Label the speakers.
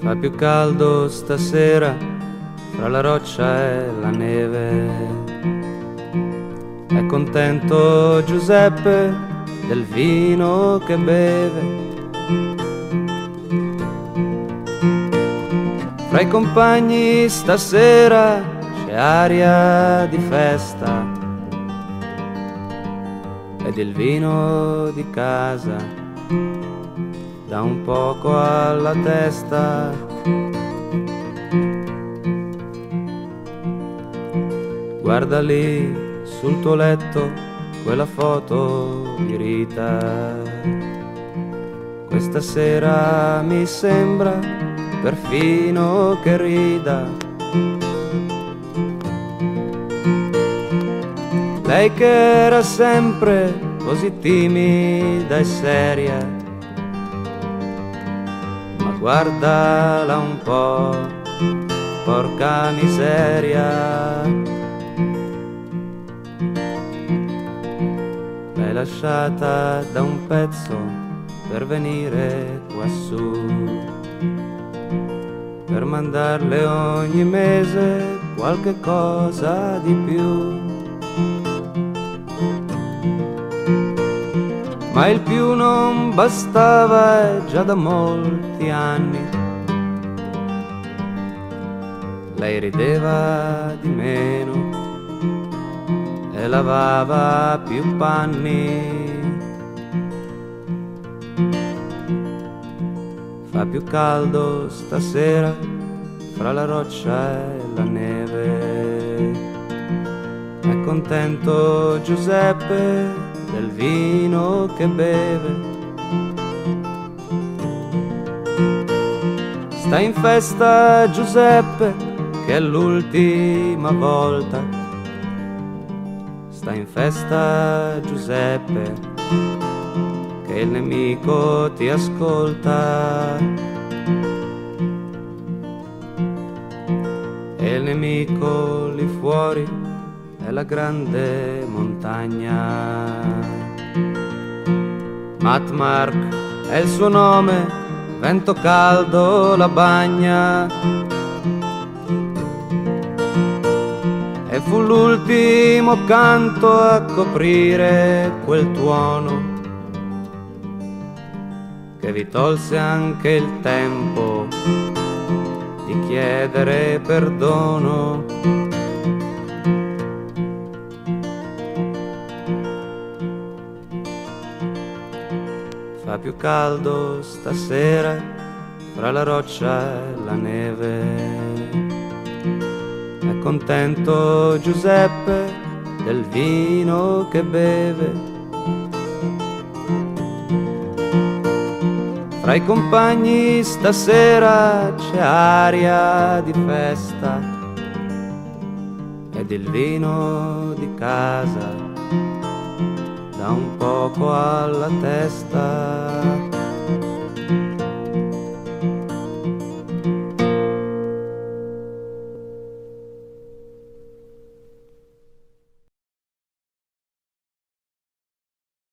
Speaker 1: Fa più caldo stasera fra la roccia e la neve. È contento Giuseppe del vino che beve. Fra i compagni stasera c'è aria di festa ed il vino di casa dà un poco alla testa. Guarda lì sul tuo letto quella foto di Rita. Questa sera mi sembra perfino che rida. Lei che era sempre così timida e seria, ma guardala un po', porca miseria. L'hai lasciata da un pezzo per venire quassù, per mandarle ogni mese qualche cosa di più. Ma il più non bastava già da molti anni. Lei rideva di meno e lavava più panni. Fa più caldo stasera fra la roccia e la neve. È contento Giuseppe del vino che beve. Sta in festa Giuseppe che è l'ultima volta. Sta in festa Giuseppe che il nemico ti ascolta. E il nemico lì fuori è la grande montagna. Matmark è il suo nome, vento caldo la bagna. E fu l'ultimo canto a coprire quel tuono che vi tolse anche il tempo di chiedere perdono. Fa più caldo stasera fra la roccia e la neve. È contento Giuseppe del vino che beve. Fra i compagni stasera c'è aria di festa ed il vino di casa dà un poco alla testa.